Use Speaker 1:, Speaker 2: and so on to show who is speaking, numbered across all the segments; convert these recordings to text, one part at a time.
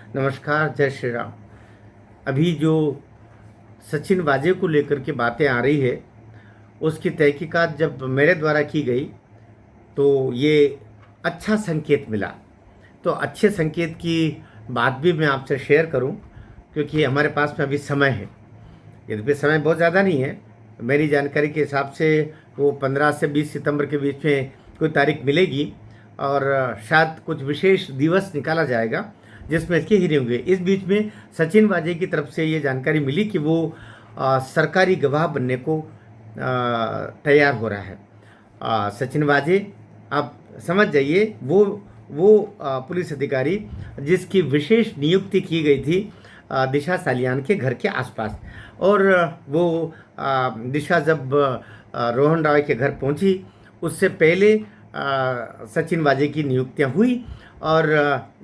Speaker 1: नमस्कार, जय श्री राम। अभी जो सचिन वाजे को लेकर के बातें आ रही है, उसकी तहकीकात जब मेरे द्वारा की गई तो ये अच्छा संकेत मिला। तो अच्छे संकेत की बात भी मैं आपसे शेयर करूं, क्योंकि हमारे पास में अभी समय है। यद्यपि समय बहुत ज़्यादा नहीं है, मेरी जानकारी के हिसाब से वो 15 से 20 सितंबर के बीच में कोई तारीख मिलेगी और शायद कुछ विशेष दिवस निकाला जाएगा जिसमें इसके हियरिंग होंगे। इस बीच में सचिन वाजे की तरफ से ये जानकारी मिली कि वो सरकारी गवाह बनने को तैयार हो रहा है। सचिन वाजे, आप समझ जाइए, वो पुलिस अधिकारी जिसकी विशेष नियुक्ति की गई थी दिशा सालियान के घर के आसपास। और वो दिशा जब रोहन राय के घर पहुंची, उससे पहले सचिन वाजे की नियुक्तियां हुई और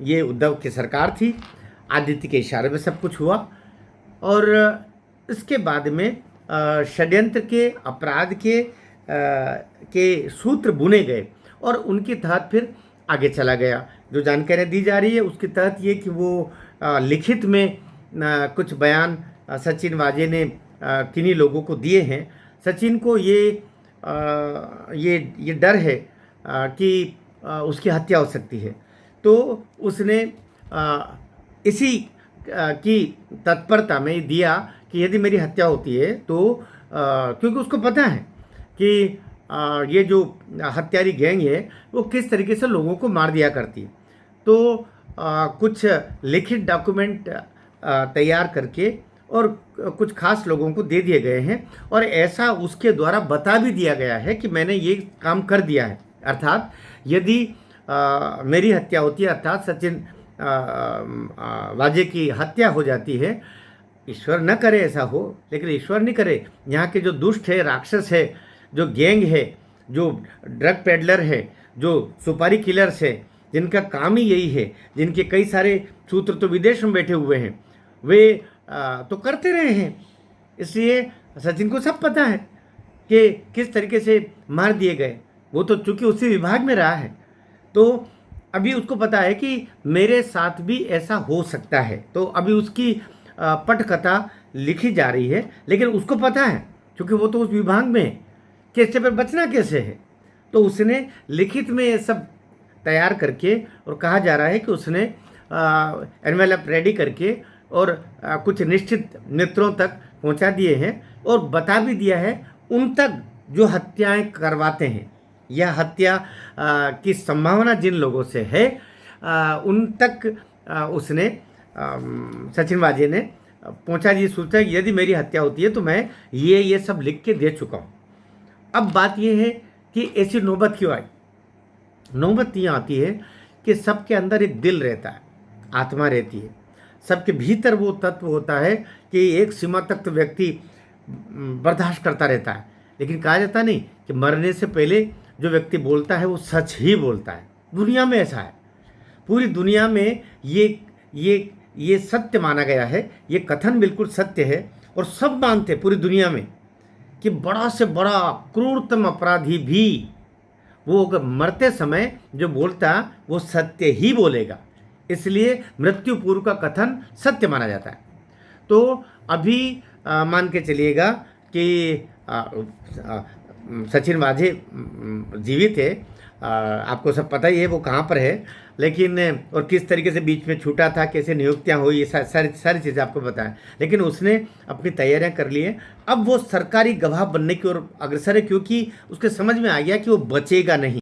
Speaker 1: ये उद्धव की सरकार थी। आदित्य के इशारे में सब कुछ हुआ और इसके बाद में षड्यंत्र के, अपराध के सूत्र बुने गए और उनके तहत फिर आगे चला गया। जो जानकारियाँ दी जा रही है उसके तहत ये कि वो लिखित में कुछ बयान सचिन वाजे ने किन्हीं लोगों को दिए हैं। सचिन को ये डर है कि उसकी हत्या हो सकती है, तो उसने इसी की तत्परता में दिया कि यदि मेरी हत्या होती है तो क्योंकि उसको पता है कि ये जो हत्यारी गैंग है वो किस तरीके से लोगों को मार दिया करती है। तो कुछ लिखित डॉक्यूमेंट तैयार करके और कुछ खास लोगों को दे दिए गए हैं और ऐसा उसके द्वारा बता भी दिया गया है कि मैंने ये काम कर दिया है। अर्थात यदि मेरी हत्या होती है, अर्थात सचिन वाजे की हत्या हो जाती है, ईश्वर न करे ऐसा हो, लेकिन ईश्वर नहीं करे, यहाँ के जो दुष्ट है, राक्षस है, जो गैंग है, जो ड्रग पेडलर है, जो सुपारी किलर्स है, जिनका काम ही यही है, जिनके कई सारे सूत्र तो विदेश में बैठे हुए हैं, वे तो करते रहे हैं। इसलिए सचिन को सब पता है कि किस तरीके से मार दिए गए। वो तो चूंकि उसी विभाग में रहा है, तो अभी उसको पता है कि मेरे साथ भी ऐसा हो सकता है। तो अभी उसकी पटकथा लिखी जा रही है, लेकिन उसको पता है क्योंकि वो तो उस विभाग में है कि इससे पर बचना कैसे है। तो उसने लिखित में ये सब तैयार करके, और कहा जा रहा है कि उसने एनवेलप रेडी करके और कुछ निश्चित मित्रों तक पहुंचा दिए हैं और बता भी दिया है उन तक जो हत्याएं करवाते हैं या हत्या की संभावना जिन लोगों से है, उन तक उसने सचिन वाजे ने पहुंचा दी सूचना। यदि मेरी हत्या होती है तो मैं ये सब लिख के दे चुका हूँ। अब बात यह है कि ऐसी नौबत क्यों आई। नौबत ये आती है कि सबके अंदर एक दिल रहता है, आत्मा रहती है, सबके भीतर वो तत्व होता है कि एक सीमा तक तो व्यक्ति बर्दाश्त करता रहता है, लेकिन कहा जाता नहीं कि मरने से पहले जो व्यक्ति बोलता है वो सच ही बोलता है। दुनिया में ऐसा है, पूरी दुनिया में ये सत्य माना गया है, ये कथन बिल्कुल सत्य है और सब मानते हैं पूरी दुनिया में कि बड़ा से बड़ा क्रूरतम अपराधी भी वो अगर मरते समय जो बोलता वो सत्य ही बोलेगा। इसलिए मृत्यु पूर्व का कथन सत्य माना जाता है। तो अभी मान के चलिएगा कि सचिन वाजे जीवित है, आपको सब पता ही है वो कहाँ पर है, लेकिन और किस तरीके से बीच में छूटा था, कैसे नियुक्तियाँ हुई, ये सारी चीज़ें आपको बताएं। लेकिन उसने अपनी तैयारियां कर ली है। अब वो सरकारी गवाह बनने की ओर अग्रसर है, क्योंकि उसके समझ में आ गया कि वो बचेगा नहीं।